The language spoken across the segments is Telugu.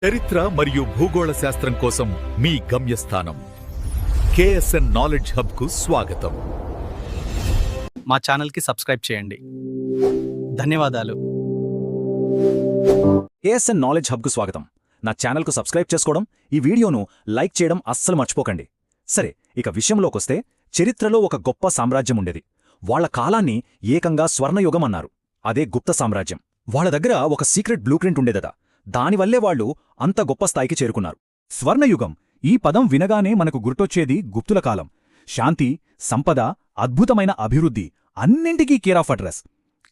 చరిత్ర మరియు భూగోళ శాస్త్రం కోసం మీ గమ్యస్థానం KSN నాలెడ్జ్ హబ్ కు స్వాగతం. మా ఛానల్కి సబ్స్క్రైబ్ చేయండి. ధన్యవాదాలు. KSN నాలెడ్జ్ హబ్కు స్వాగతం. నా ఛానల్కు సబ్స్క్రైబ్ చేసుకోవడం, ఈ వీడియోను లైక్ చేయడం అస్సలు మర్చిపోకండి. సరే, ఇక విషయంలోకొస్తే చరిత్రలో ఒక గొప్ప సామ్రాజ్యం ఉండేది. వాళ్ల కాలాన్ని ఏకంగా స్వర్ణయుగం అన్నారు. అదే గుప్త సామ్రాజ్యం. వాళ్ల దగ్గర ఒక సీక్రెట్ బ్లూ ప్రింట్ ఉండేదట. దానివల్లే వాళ్లు అంత గొప్ప స్థాయికి చేరుకున్నారు. స్వర్ణయుగం ఈ పదం వినగానే మనకు గుర్తొచ్చేది గుప్తుల కాలం. శాంతి, సంపద, అద్భుతమైన అభివృద్ధి అన్నింటికీ కేర్ ఆఫ్ అడ్రస్.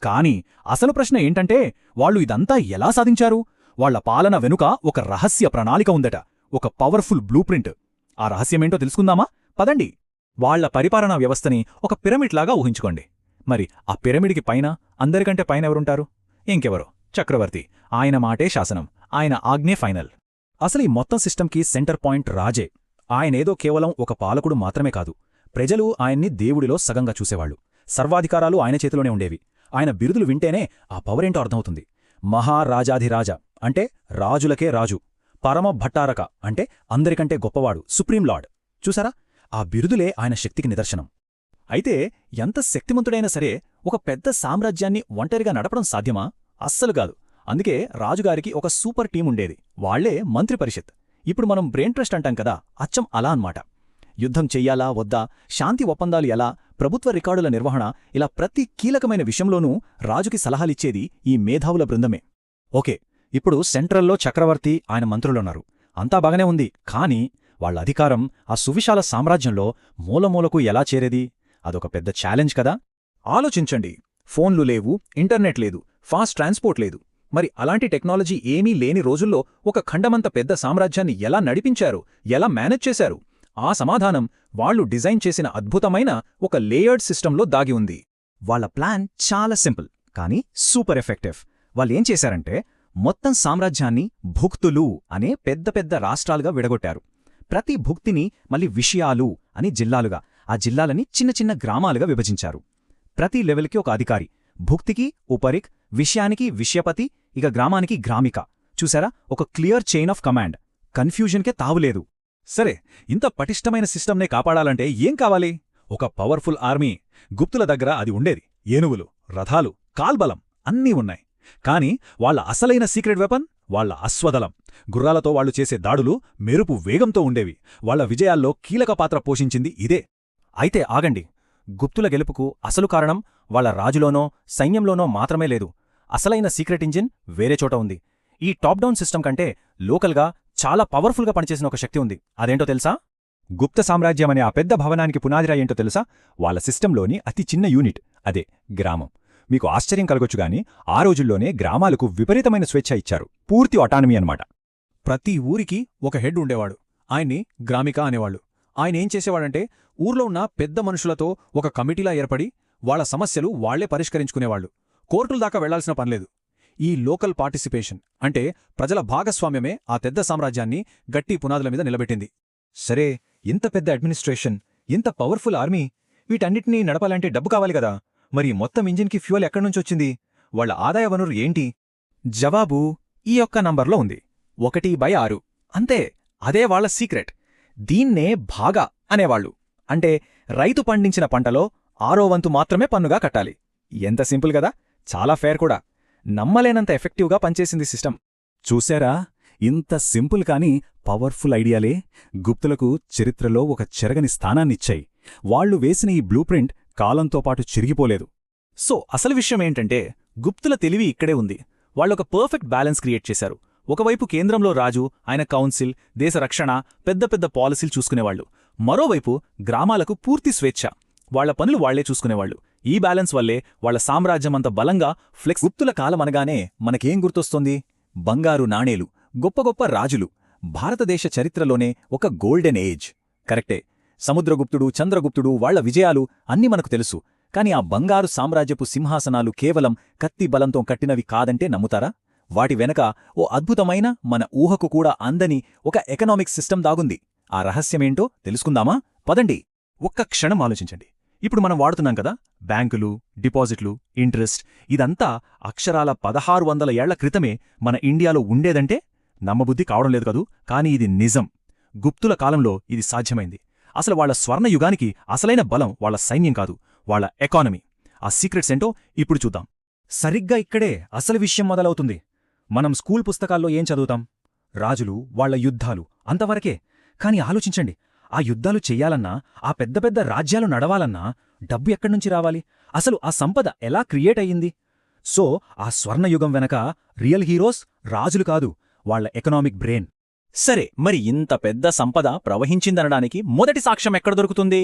కాని అసలు ప్రశ్న ఏంటంటే, వాళ్లు ఇదంతా ఎలా సాధించారు? వాళ్ల పాలన వెనుక ఒక రహస్య ప్రణాళిక ఉందట, ఒక పవర్ఫుల్ బ్లూ ప్రింట్. ఆ రహస్యమేంటో తెలుసుకుందామా? పదండి. వాళ్ల పరిపాలనా వ్యవస్థని ఒక పిరమిడ్లాగా ఊహించుకోండి. మరి ఆ పిరమిడ్కి పైన, అందరికంటే పైన ఎవరుంటారు? ఇంకెవరో, చక్రవర్తి. ఆయన మాటే శాసనం, ఆయన ఆజ్ఞే ఫైనల్. అసలు ఈ మొత్తం సిస్టంకి సెంటర్ పాయింట్ రాజే. ఆయనేదో కేవలం ఒక పాలకుడు మాత్రమే కాదు, ప్రజలు ఆయన్ని దేవుడిలో సగంగా చూసేవాళ్లు. సర్వాధికారాలు ఆయన చేతిలోనే ఉండేవి. ఆయన బిరుదులు వింటేనే ఆ పవరేంటో అర్థమవుతుంది. మహారాజాధిరాజ అంటే రాజులకే రాజు. పరమ భట్టారక అంటే అందరికంటే గొప్పవాడు, సుప్రీం లార్డ్. చూసారా, ఆ బిరుదులే ఆయన శక్తికి నిదర్శనం. అయితే ఎంత శక్తిమంతుడైనా సరే ఒక పెద్ద సామ్రాజ్యాన్ని ఒంటరిగా నడపడం సాధ్యమా? అస్సలు కాదు. అందుకే రాజుగారికి ఒక సూపర్ టీం ఉండేది. వాళ్లే మంత్రి పరిషత్. ఇప్పుడు మనం బ్రెయిన్ ట్రస్ట్ అంటాం కదా, అచ్చం అలా అన్నమాట. యుద్ధం చెయ్యాలా వద్దా, శాంతి ఒప్పందాలు ఎలా, ప్రభుత్వ రికార్డుల నిర్వహణ, ఇలా ప్రతి కీలకమైన విషయంలోనూ రాజుకి సలహాలిచ్చేది ఈ మేధావుల బృందమే. ఓకే, ఇప్పుడు సెంట్రల్లో చక్రవర్తి, ఆయన మంత్రులున్నారు. అంతా బాగానే ఉంది. కానీ వాళ్ల అధికారం ఆ సువిశాల సామ్రాజ్యంలో మూలమూలకు ఎలా చేరేది? అదొక పెద్ద ఛాలెంజ్ కదా. ఆలోచించండి. ఫోన్లు లేవు, ఇంటర్నెట్ లేదు, ఫాస్ట్ ట్రాన్స్పోర్ట్ లేదు. మరి అలాంటి టెక్నాలజీ ఏమీ లేని రోజుల్లో ఒక ఖండమంత పెద్ద సామ్రాజ్యాన్ని ఎలా నడిపించారు, ఎలా మేనేజ్ చేశారు? ఆ సమాధానం వాళ్లు డిజైన్ చేసిన అద్భుతమైన ఒక లేయర్డ్ సిస్టంలో దాగి ఉంది. వాళ్ల ప్లాన్ చాలా సింపుల్, కానీ సూపర్ ఎఫెక్టివ్. వాళ్ళేం చేశారంటే, మొత్తం సామ్రాజ్యాన్ని భుక్తులు అనే పెద్ద పెద్ద రాష్ట్రాలుగా విడగొట్టారు. ప్రతి భుక్తిని మళ్ళీ విషయాలు అని జిల్లాలుగా, ఆ జిల్లాలని చిన్న చిన్న గ్రామాలుగా విభజించారు. ప్రతి లెవెల్కి ఒక అధికారి. భుక్తికి ఉపరిక్, విషయానికి విషయపతి, ఇక గ్రామానికి గ్రామిక. చూసారా, ఒక క్లియర్ చైన్ ఆఫ్ కమాండ్. కన్ఫ్యూజన్కే తావులేదు. సరే, ఇంత పటిష్టమైన సిస్టమ్నే కాపాడాలంటే ఏం కావాలి? ఒక పవర్ఫుల్ ఆర్మీ. గుప్తుల దగ్గర అది ఉండేది. ఏనుగులు, రథాలు, కాల్బలం అన్నీ ఉన్నాయి. కాని వాళ్ల అసలైన సీక్రెట్ వెపన్ వాళ్ల అశ్వదళం. గుర్రాలతో వాళ్లు చేసే దాడులు మెరుపు వేగంతో ఉండేవి. వాళ్ల విజయాల్లో కీలక పాత్ర పోషించింది ఇదే. అయితే ఆగండి, గుప్తుల గెలుపుకు అసలు కారణం వాళ్ల రాజులోనో సైన్యంలోనో మాత్రమే లేదు. అసలైన సీక్రెట్ ఇంజిన్ వేరే చోట ఉంది. ఈ టాప్ డౌన్ సిస్టమ్ కంటే లోకల్గా చాలా పవర్ఫుల్గా పనిచేసిన ఒక శక్తి ఉంది. అదేంటో తెలుసా? గుప్త సామ్రాజ్యం అనే ఆ పెద్ద భవనానికి పునాదిరా ఏంటో తెలుసా? వాళ్ల సిస్టంలోని అతి చిన్న యూనిట్, అదే గ్రామం. మీకు ఆశ్చర్యం కలగొచ్చుగాని ఆ రోజుల్లోనే గ్రామాలకు విపరీతమైన స్వేచ్ఛ ఇచ్చారు. పూర్తి అటానమీ అన్నమాట. ప్రతి ఊరికి ఒక హెడ్ ఉండేవాడు. ఆయన్ని గ్రామిక అనేవాళ్లు. ఆయనేం చేసేవాడంటే, ఊర్లో ఉన్న పెద్ద మనుషులతో ఒక కమిటీలా ఏర్పడి వాళ్ల సమస్యలు వాళ్లే పరిష్కరించుకునేవాళ్లు. కోర్టుల దాకా వెళ్లాల్సిన పనిలేదు. ఈ లోకల్ పార్టిసిపేషన్ అంటే ప్రజల భాగస్వామ్యమే ఆ పెద్ద సామ్రాజ్యాన్ని గట్టి పునాదుల మీద నిలబెట్టింది. సరే, ఇంత పెద్ద అడ్మినిస్ట్రేషన్, ఇంత పవర్ఫుల్ ఆర్మీ, వీటన్నిటినీ నడపాలంటే డబ్బు కావాలి కదా. మరి మొత్తం ఇంజిన్కి ఫ్యూయల్ ఎక్కడ్నుంచొచ్చింది? వాళ్ల ఆదాయ వనరు ఏంటి? జవాబు ఈ యొక్క నంబర్లో ఉంది, 1/6. అంతే, అదే వాళ్ల సీక్రెట్. దీన్నే భాగా అనేవాళ్లు. అంటే రైతు పండించిన పంటలో 6వ వంతు మాత్రమే పన్నుగా కట్టాలి. ఎంత సింపుల్ కదా, చాలా ఫేర్ కూడా. నమ్మలేనంత ఎఫెక్టివ్గా పనిచేసింది సిస్టమ్. చూశారా, ఇంత సింపుల్ కాని పవర్ఫుల్ ఐడియాలే గుప్తులకు చరిత్రలో ఒక చెరగని స్థానాన్నిచ్చాయి. వాళ్లు వేసిన ఈ బ్లూ ప్రింట్ కాలంతో పాటు చిరిగిపోలేదు. సో అసలు విషయమేంటంటే, గుప్తుల తెలివి ఇక్కడే ఉంది. వాళ్లొక పర్ఫెక్ట్ బ్యాలెన్స్ క్రియేట్ చేశారు. ఒకవైపు కేంద్రంలో రాజు, ఆయన కౌన్సిల్, దేశ రక్షణ, పెద్ద పెద్ద పాలసీలు చూసుకునేవాళ్లు. మరోవైపు గ్రామాలకు పూర్తి స్వేచ్ఛ, వాళ్ల పనులు వాళ్లే చూసుకునేవాళ్లు. ఈ బ్యాలెన్స్ వల్లే వాళ్ల సామ్రాజ్యమంత బలంగా ఫ్లెక్స్. గుప్తుల కాలమనగానే మనకేం గుర్తొస్తుంది? బంగారు నాణేలు, గొప్ప గొప్ప రాజులు. భారతదేశ చరిత్రలోనే ఒక గోల్డెన్ ఏజ్. కరెక్టే, సముద్రగుప్తుడు, చంద్రగుప్తుడు, వాళ్ల విజయాలు అన్నీ మనకు తెలుసు. కాని ఆ బంగారు సామ్రాజ్యపు సింహాసనాలు కేవలం కత్తి బలంతో కట్టినవి కాదంటే నమ్ముతారా? వాటి వెనక ఓ అద్భుతమైన, మన ఊహకు కూడా అందని ఒక ఎకనామిక్ సిస్టమ్ దాగుంది. ఆ రహస్యమేంటో తెలుసుకుందామా? పదండి. ఒక్క క్షణం ఆలోచించండి. ఇప్పుడు మనం వాడుతున్నాం కదా బ్యాంకులు, డిపాజిట్లు, ఇంట్రెస్ట్, ఇదంతా అక్షరాల 1600 ఏళ్ల క్రితమే మన ఇండియాలో ఉండేదంటే నమ్మబుద్ధి కావడం లేదు కదూ, కానీ ఇది నిజం. గుప్తుల కాలంలో ఇది సాధ్యమైంది. అసలు వాళ్ల స్వర్ణయుగానికి అసలైన బలం వాళ్ల సైన్యం కాదు, వాళ్ల ఎకానమీ. ఆ సీక్రెట్స్ ఏంటో ఇప్పుడు చూద్దాం. సరిగ్గా ఇక్కడే అసలు విషయం మొదలవుతుంది. మనం స్కూల్ పుస్తకాల్లో ఏం చదువుతాం? రాజులు, వాళ్ల యుద్ధాలు, అంతవరకే. కాని ఆలోచించండి, ఆ యుద్ధాలు చెయ్యాలన్నా, ఆ పెద్ద పెద్ద రాజ్యాలు నడవాలన్నా డబ్బు ఎక్కడ్నుంచి రావాలి? అసలు ఆ సంపద ఎలా క్రియేట్ అయ్యింది? సో ఆ స్వర్ణయుగం వెనక రియల్ హీరోస్ రాజులు కాదు, వాళ్ల ఎకనామిక్ బ్రెయిన్. సరే, మరి ఇంత పెద్ద సంపద ప్రవహించిందనడానికి మొదటి సాక్ష్యం ఎక్కడ దొరుకుతుంది?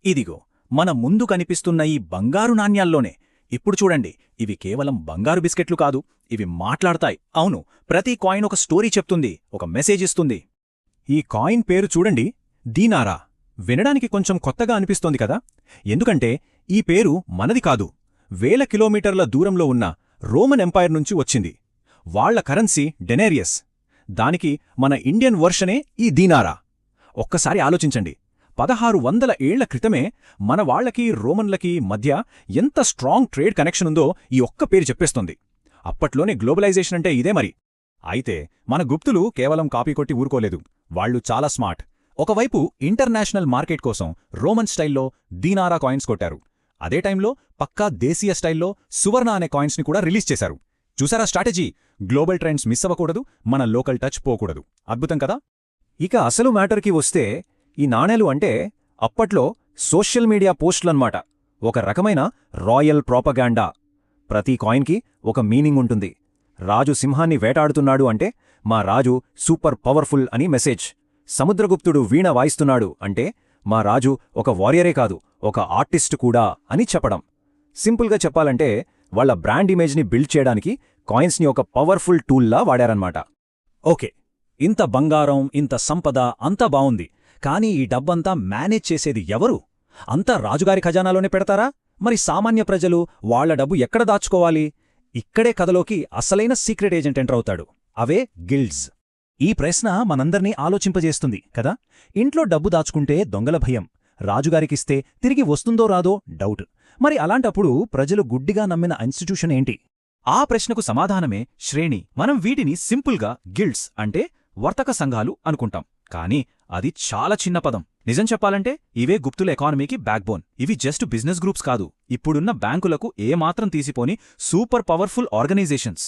ఇదిగో మన ముందు కనిపిస్తున్న ఈ బంగారు నాణ్యాల్లోనే. ఇప్పుడు చూడండి, ఇవి కేవలం బంగారు బిస్కెట్లు కాదు, ఇవి మాట్లాడతాయి. అవును, ప్రతి కాయిన్ ఒక స్టోరీ చెప్తుంది, ఒక మెసేజ్ ఇస్తుంది. ఈ కాయిన్ పేరు చూడండి, దీనారా. వినడానికి కొంచెం కొత్తగా అనిపిస్తోంది కదా? ఎందుకంటే ఈ పేరు మనది కాదు, వేల కిలోమీటర్ల దూరంలో ఉన్న రోమన్ ఎంపైర్ నుంచి వచ్చింది. వాళ్ల కరెన్సీ డెనేరియస్. దానికి మన ఇండియన్ వర్షనే ఈ దీనారా. ఒక్కసారి ఆలోచించండి, 1600 ఏళ్ల క్రితమే మన వాళ్లకి రోమన్లకి మధ్య ఎంత స్ట్రాంగ్ ట్రేడ్ కనెక్షన్ ఉందో ఈ ఒక్క పేరు చెప్పేస్తోంది. అప్పట్లోనే గ్లోబలైజేషన్ అంటే ఇదే మరి. అయితే మన గుప్తులు కేవలం కాపీ కొట్టి ఊరుకోలేదు, వాళ్లు చాలా స్మార్ట్. ఒకవైపు ఇంటర్నేషనల్ మార్కెట్ కోసం రోమన్ స్టైల్లో దీనారా కాయిన్స్ కొట్టారు. అదే టైంలో పక్కా దేశీయ స్టైల్లో సువర్ణ అనే కాయిన్స్ని కూడా రిలీజ్ చేశారు. చూసారా స్ట్రాటజీ? గ్లోబల్ ట్రెండ్స్ మిస్ అవ్వకూడదు, మన లోకల్ టచ్ పోకూడదు. అద్భుతం కదా? ఇక అసలు మ్యాటర్కి వస్తే, ఈ నాణేలు అంటే అప్పట్లో సోషల్ మీడియా పోస్టులన్మాట. ఒక రకమైన రాయల్ ప్రోపగాండా. ప్రతి కాయిన్కి ఒక మీనింగ్ ఉంటుంది. రాజు సింహాన్ని వేటాడుతున్నాడు అంటే మా రాజు సూపర్ పవర్ఫుల్ అని మెసేజ్. సముద్రగుప్తుడు వీణ వాయిస్తున్నాడు అంటే మా రాజు ఒక వారియరే కాదు, ఒక ఆర్టిస్టు కూడా అని చెప్పడం. సింపుల్గా చెప్పాలంటే వాళ్ల బ్రాండ్ ఇమేజ్ని బిల్డ్ చేయడానికి కాయిన్స్ని ఒక పవర్ఫుల్ టూల్లా వాడారన్నమాట. ఓకే, ఇంత బంగారం, ఇంత సంపద అంతా బావుంది. కానీ ఈ డబ్బంతా మేనేజ్ చేసేది ఎవరు? అంతా రాజుగారి ఖజానాలోనే పెడతారా? మరి సామాన్య ప్రజలు వాళ్ల డబ్బు ఎక్కడ దాచుకోవాలి? ఇక్కడే కథలోకి అసలైన సీక్రెట్ ఏజెంట్ ఎంటర్ అవుతాడు. అవే గిల్డ్స్. ఈ ప్రశ్న మనందర్నీ ఆలోచింపజేస్తుంది కదా? ఇంట్లో డబ్బు దాచుకుంటే దొంగల భయం, రాజుగారికిస్తే తిరిగి వస్తుందో రాదో డౌట్. మరి అలాంటప్పుడు ప్రజలు గుడ్డిగా నమ్మిన ఇన్స్టిట్యూషన్ ఏంటి? ఆ ప్రశ్నకు సమాధానమే శ్రేణి. మనం వీటిని సింపుల్గా గిల్డ్స్ అంటే వర్తక సంఘాలు అనుకుంటాం, కానీ అది చాలా చిన్న పదం. నిజం చెప్పాలంటే ఇవే గుప్తుల ఎకానమీకి బ్యాక్బోన్. ఇవి జస్ట్ బిజినెస్ గ్రూప్స్ కాదు, ఇప్పుడున్న బ్యాంకులకు ఏమాత్రం తీసిపోని సూపర్ పవర్ఫుల్ ఆర్గనైజేషన్స్.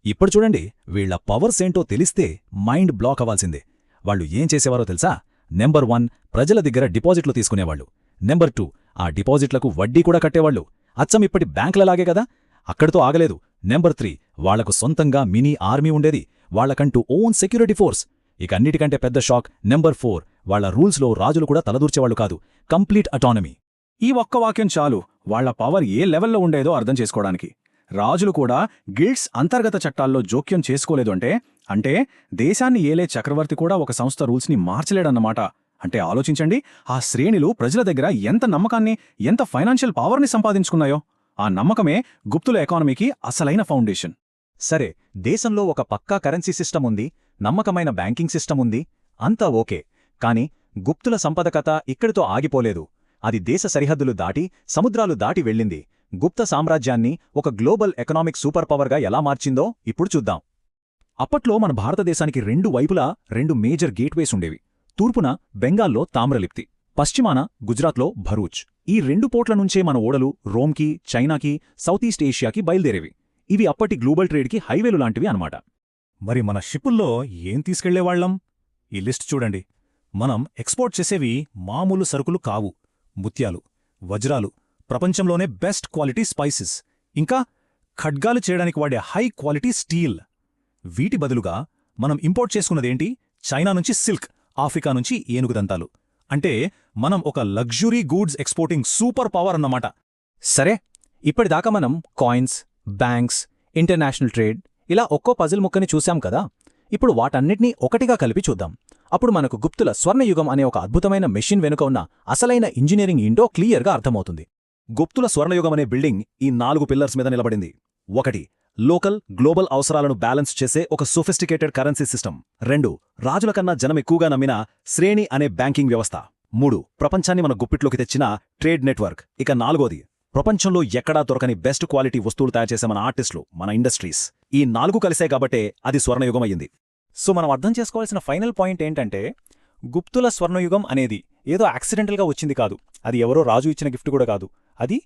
ఇప్పుడు చూడండి, వీళ్ల పవర్స్ ఏంటో తెలిస్తే మైండ్ బ్లాక్ అవ్వాల్సిందే. వాళ్లు ఏం చేసేవారో తెలుసా? నెంబర్ 1, ప్రజల దగ్గర డిపాజిట్లు తీసుకునేవాళ్లు. నెంబర్ 2, ఆ డిపాజిట్లకు వడ్డీ కూడా కట్టేవాళ్లు. అచ్చం ఇప్పటి బ్యాంకులలాగే కదా? అక్కడితో ఆగలేదు. నెంబర్ 3, వాళ్లకు సొంతంగా మినీ ఆర్మీ ఉండేది, వాళ్లకంటూ ఓన్ సెక్యూరిటీ ఫోర్స్. ఇక అన్నిటికంటే పెద్ద షాక్ నెంబర్ 4, వాళ్ల రూల్స్లో రాజులు కూడా తలదూర్చేవాళ్లు కాదు, కంప్లీట్ అటానమీ. ఈ ఒక్క వాక్యం చాలు వాళ్ల పవర్ ఏ లెవెల్లో ఉండేదో అర్థం చేసుకోవడానికి. రాజులు కూడా గిల్డ్స్ అంతర్గత చట్టాల్లో జోక్యం చేసుకోలేదు అంటే దేశాన్ని ఏలే చక్రవర్తి కూడా ఒక సంస్థ రూల్స్ని మార్చలేడన్నమాట. అంటే ఆలోచించండి, ఆ శ్రేణులు ప్రజల దగ్గర ఎంత నమ్మకాన్ని, ఎంత ఫైనాన్షియల్ పవర్ని సంపాదించుకున్నాయో. ఆ నమ్మకమే గుప్తుల ఎకానమీకి అసలైన ఫౌండేషన్. సరే, దేశంలో ఒక పక్కా కరెన్సీ సిస్టమ్ ఉంది, నమ్మకమైన బ్యాంకింగ్ సిస్టమ్ ఉంది, అంతా ఓకే. కాని గుప్తుల సంపద కథ ఇక్కడితో ఆగిపోలేదు. అది దేశ సరిహద్దులు దాటి, సముద్రాలు దాటి వెళ్ళింది. గుప్త సామ్రాజ్యాన్ని ఒక గ్లోబల్ ఎకనామిక్ సూపర్ పవర్గా ఎలా మార్చిందో ఇప్పుడు చూద్దాం. అప్పట్లో మన భారతదేశానికి 2 వైపులా 2 మేజర్ గేట్వేస్ ఉండేవి. తూర్పున బెంగాల్లో తామ్రలిప్తి, పశ్చిమాన గుజరాత్లో భరూచ్. ఈ 2 పోర్ట్ల నుంచే మన ఓడలు రోమ్కి, చైనాకి, సౌత్ ఈస్ట్ ఏషియాకి బయలుదేరేవి. ఇవి అప్పటి గ్లోబల్ ట్రేడ్కి హైవేలు లాంటివి అన్నమాట. మరి మన షిప్పుల్లో ఏం తీసుకెళ్లేవాళ్లం? ఈ లిస్ట్ చూడండి. మనం ఎక్స్పోర్ట్ చేసేవి మామూలు సరుకులు కావు. ముత్యాలు, వజ్రాలు, ప్రపంచంలోనే బెస్ట్ క్వాలిటీ స్పైసెస్, ఇంకా ఖడ్గాలు చేయడానికి వాడే హై క్వాలిటీ స్టీల్. వీటి బదులుగా మనం ఇంపోర్ట్ చేసుకున్నదేంటి? చైనా నుంచి సిల్క్, ఆఫ్రికా నుంచి ఏనుగుదంతాలు. అంటే మనం ఒక luxury goods exporting super power అన్నమాట. సరే, ఇప్పటిదాకా మనం కాయిన్స్, బ్యాంక్స్, ఇంటర్నేషనల్ ట్రేడ్ ఇలా ఒక్కో పజిల్ ముక్కని చూశాం కదా. ఇప్పుడు వాటన్నిటినీ ఒకటిగా కలిపి చూద్దాం. అప్పుడు మనకు గుప్తుల స్వర్ణయుగం అనే ఒక అద్భుతమైన మెషిన్ వెనుక ఉన్న అసలైన ఇంజనీరింగ్ ఏంటో క్లియర్గా అర్థమవుతుంది. గుప్తుల స్వర్ణయుగం అనే బిల్డింగ్ ఈ 4 పిల్లర్స్ మీద నిలబడింది. 1, లోకల్, గ్లోబల్ అవసరాలను బ్యాలెన్స్ చేసే ఒక సోఫిస్టికేటెడ్ కరెన్సీ సిస్టమ్. 2, రాజుల కన్నా జనం ఎక్కువగా నమ్మిన శ్రేణి అనే బ్యాంకింగ్ వ్యవస్థ. 3, ప్రపంచాన్ని మన గుప్పిట్లోకి తెచ్చిన ట్రేడ్ నెట్వర్క్. ఇక 4ది, ప్రపంచంలో ఎక్కడా దొరకని బెస్ట్ క్వాలిటీ వస్తువులు తయారు చేసే మన ఆర్టిస్టులు, మన ఇండస్ట్రీస్. ఈ 4 కలిసే కాబట్టే అది స్వర్ణయుగం అయ్యింది. సో మనం అర్థం చేసుకోవాల్సిన ఫైనల్ పాయింట్ ఏంటంటే, గుప్తుల స్వర్ణయుగం అనేది ఏదో యాక్సిడెంటల్గా వచ్చింది కాదు. అది ఎవరో రాజు ఇచ్చిన గిఫ్ట్ కూడా కాదు. అది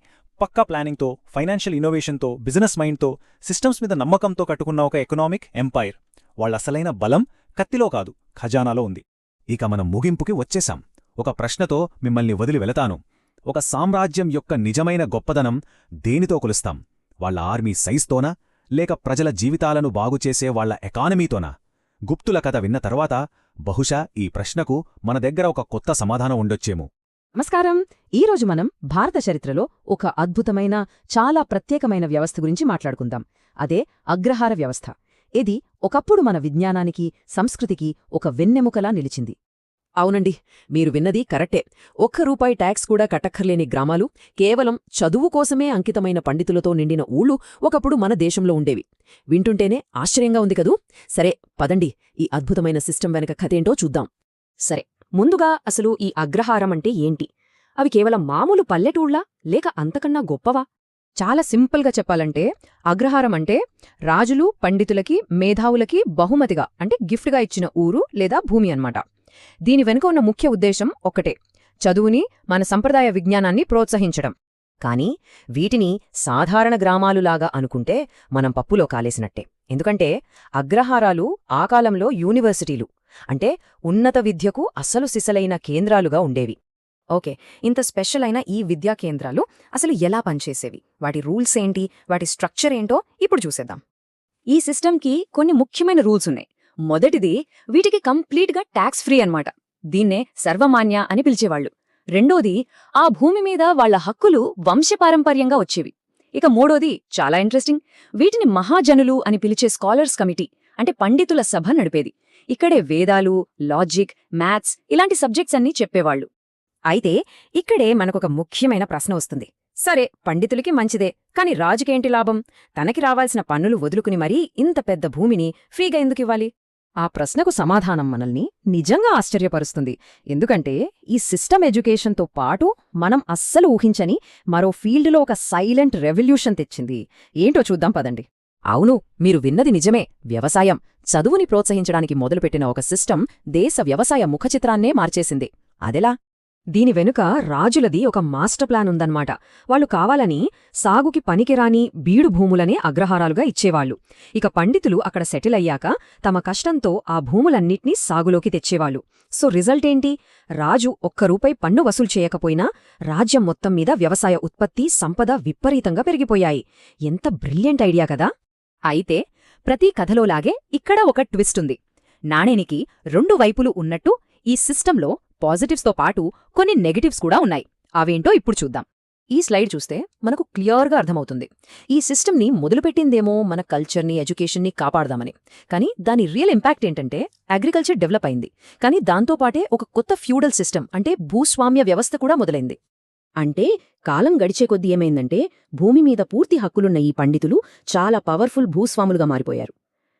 పక్కా ప్లానింగ్తో, ఫైనాన్షియల్ ఇన్నోవేషన్తో, బిజినెస్ మైండ్తో, సిస్టమ్స్ మీద నమ్మకంతో కట్టుకున్న ఒక ఎకనామిక్ ఎంపైర్. వాళ్ళ అసలైన బలం కత్తిలో కాదు, ఖజానాలో ఉంది. ఇక మనం ముగింపుకి వచ్చేశాం. ఒక ప్రశ్నతో మిమ్మల్ని వదిలి వెళతాను. ఒక సామ్రాజ్యం యొక్క నిజమైన గొప్పదనం దేనితో కొలుస్తాం? వాళ్ళ ఆర్మీ సైజ్తోనా, లేక ప్రజల జీవితాలను బాగుచేసే వాళ్ల ఎకానమీతోనా? గుప్తుల కథ విన్న తర్వాత బహుశా ఈ ప్రశ్నకు మన దగ్గర ఒక కొత్త సమాధానం ఉండొచ్చేమో. నమస్కారం. ఈరోజు మనం భారత చరిత్రలో ఒక అద్భుతమైన, చాలా ప్రత్యేకమైన వ్యవస్థ గురించి మాట్లాడుకుందాం. అదే అగ్రహార వ్యవస్థ. ఇది ఒకప్పుడు మన విజ్ఞానానికి, సంస్కృతికి ఒక వెన్నెముకలా నిలిచింది. అవునండి, మీరు విన్నది కరెక్టే. ₹1 ట్యాక్స్ కూడా కట్టక్కర్లేని గ్రామాలు, కేవలం చదువు కోసమే అంకితమైన పండితులతో నిండిన ఊళ్ళు ఒకప్పుడు మన దేశంలో ఉండేవి. వింటుంటేనే ఆశ్చర్యంగా ఉంది కదూ? సరే, పదండి ఈ అద్భుతమైన సిస్టమ్ వెనక కథేంటో చూద్దాం. సరే, ముందుగా అసలు ఈ అగ్రహారం అంటే ఏంటి? అవి కేవలం మామూలు పల్లెటూళ్ళా, లేక అంతకన్నా గొప్పవా? చాలా సింపుల్గా చెప్పాలంటే, అగ్రహారం అంటే రాజులు, పండితులకి, మేధావులకి బహుమతిగా అంటే గిఫ్ట్గా ఇచ్చిన ఊరు లేదా భూమి అన్నమాట. దీని వెనుక ఉన్న ముఖ్య ఉద్దేశం ఒక్కటే: చదువుని, మన సంప్రదాయ విజ్ఞానాన్ని ప్రోత్సహించడం. కాని వీటిని సాధారణ గ్రామాలులాగా అనుకుంటే మనం పప్పులో కాలేసినట్టే. ఎందుకంటే అగ్రహారాలు ఆ కాలంలో యూనివర్సిటీలు, అంటే ఉన్నత విద్యకు అసలు సిసలైన కేంద్రాలుగా ఉండేవి. ఓకే, ఇంత స్పెషల్ అయిన ఈ విద్యా కేంద్రాలు అసలు ఎలా పనిచేసేవి, వాటి రూల్స్ ఏంటి, వాటి స్ట్రక్చర్ ఏంటో ఇప్పుడు చూసేద్దాం. ఈ సిస్టమ్కి కొన్ని ముఖ్యమైన రూల్స్ ఉన్నాయి. మొదటిది, వీటికి కంప్లీట్గా ట్యాక్స్ ఫ్రీ అన్నమాట. దీన్నే సర్వమాన్య అని పిలిచేవాళ్లు. రెండోది, ఆ భూమి మీద వాళ్ల హక్కులు వంశపారంపర్యంగా వచ్చేవి. ఇక మూడోది చాలా ఇంట్రెస్టింగ్, వీటిని మహాజనులు అని పిలిచే స్కాలర్స్ కమిటీ, అంటే పండితుల సభ నడిపేది. ఇక్కడే వేదాలు, లాజిక్, మ్యాథ్స్ ఇలాంటి సబ్జెక్ట్స్ అన్నీ చెప్పేవాళ్లు. అయితే ఇక్కడే మనకొక ముఖ్యమైన ప్రశ్న వస్తుంది. సరే, పండితులకి మంచిదే, కాని రాజుకేంటి లాభం? తనకి రావాల్సిన పన్నులు వదులుకుని మరీ ఇంత పెద్ద భూమిని ఫ్రీగా ఎందుకివ్వాలి? ఆ ప్రశ్నకు సమాధానం మనల్ని నిజంగా ఆశ్చర్యపరుస్తుంది. ఎందుకంటే ఈ సిస్టమ్ ఎడ్యుకేషన్తో పాటు మనం అస్సలు ఊహించని మరో ఫీల్డ్లో ఒక సైలెంట్ రెవల్యూషన్ తెచ్చింది. ఏంటో చూద్దాం పదండి. అవును, మీరు విన్నది నిజమే. వ్యవసాయం, చదువుని ప్రోత్సహించడానికి మొదలుపెట్టిన ఒక సిస్టమ్ దేశ వ్యవసాయ ముఖచిత్రాన్నే మార్చేసింది. అదెలా? దీని వెనుక రాజులది ఒక మాస్టర్ ప్లాన్ ఉందన్నమాట. వాళ్లు కావాలని సాగుకి పనికిరాని బీడు భూములనే అగ్రహారాలుగా ఇచ్చేవాళ్లు. ఇక పండితులు అక్కడ సెటిల్ అయ్యాక తమ కష్టంతో ఆ భూములన్నిటినీ సాగులోకి తెచ్చేవాళ్లు. సో రిజల్ట్ ఏంటి? రాజు ₹1 పన్ను వసూలు చేయకపోయినా రాజ్యం మొత్తం మీద వ్యవసాయ ఉత్పత్తి, సంపద విపరీతంగా పెరిగిపోయాయి. ఎంత బ్రిలియంట్ ఐడియా కదా! అయితే ప్రతి కథలోలాగే ఇక్కడ ఒక ట్విస్ట్ ఉంది. నాణేనికి 2 వైపులు ఉన్నట్టు ఈ సిస్టంలో పాజిటివ్స్తో పాటు కొన్ని నెగటివ్స్ కూడా ఉన్నాయి. అవేంటో ఇప్పుడు చూద్దాం. ఈ స్లైడ్ చూస్తే మనకు క్లియర్గా అర్థమవుతుంది. ఈ సిస్టమ్ని మొదలుపెట్టిందేమో మన కల్చర్ని, ఎడ్యుకేషన్ని కాపాడదామని. కానీ దాని రియల్ ఇంపాక్ట్ ఏంటంటే అగ్రికల్చర్ డెవలప్ అయింది. కానీ దాంతోపాటే ఒక కొత్త ఫ్యూడల్ సిస్టమ్, అంటే భూస్వామ్య వ్యవస్థ కూడా మొదలైంది. అంటే కాలం గడిచే కొద్దీ ఏమైందంటే భూమి మీద పూర్తి హక్కులున్న ఈ పండితులు చాలా పవర్ఫుల్ భూస్వాములుగా మారిపోయారు.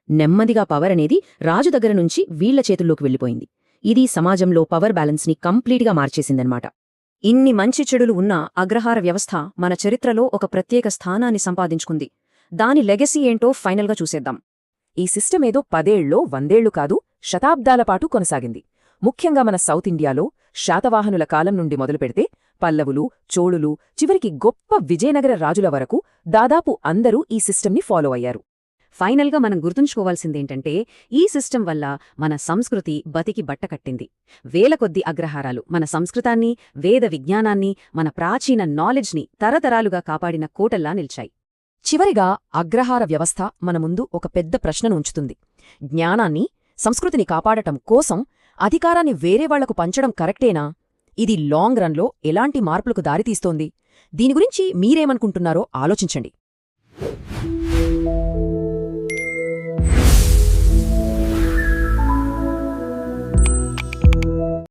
నెమ్మదిగా పవర్ అనేది రాజు దగ్గర నుంచి వీళ్ల చేతుల్లోకి వెళ్ళిపోయింది. ఇది సమాజంలో పవర్ బ్యాలెన్స్ని కంప్లీట్గా మార్చేసిందన్నమాట. ఇన్ని మంచి చెడులు ఉన్న అగ్రహార వ్యవస్థ మన చరిత్రలో ఒక ప్రత్యేక స్థానాన్ని సంపాదించుకుంది. దాని లెగసీ ఏంటో ఫైనల్గా చూసేద్దాం. ఈ సిస్టమ్ ఏదో 10 ఏళ్ళో 100 ఏళ్లు కాదు, శతాబ్దాల పాటు కొనసాగింది. ముఖ్యంగా మన సౌత్ ఇండియాలో శాతవాహనుల కాలం నుండి మొదలుపెడితే పల్లవులు, చోళులు, చివరికి గొప్ప విజయనగర రాజుల వరకు దాదాపు అందరూ ఈ సిస్టమ్ని ఫాలో అయ్యారు. ఫైనల్గా మనం గుర్తుంచుకోవాల్సిందేంటంటే ఈ సిస్టమ్ వల్ల మన సంస్కృతి బతికి బట్టకట్టింది. వేల కొద్ది అగ్రహారాలు మన సంస్కృతాన్ని, వేద విజ్ఞానాన్ని, మన ప్రాచీన నాలెడ్జ్ని తరతరాలుగా కాపాడిన కోటల్లా నిలిచాయి. చివరిగా అగ్రహార వ్యవస్థ మన ముందు ఒక పెద్ద ప్రశ్నను ఉంచుతుంది. జ్ఞానాన్ని, సంస్కృతిని కాపాడటం కోసం అధికారాన్ని వేరేవాళ్లకు పంచడం కరెక్టేనా? ఇది లాంగ్ రన్లో ఎలాంటి మార్పులకు దారితీస్తోంది? దీని గురించి మీరేమనుకుంటున్నారో ఆలోచించండి.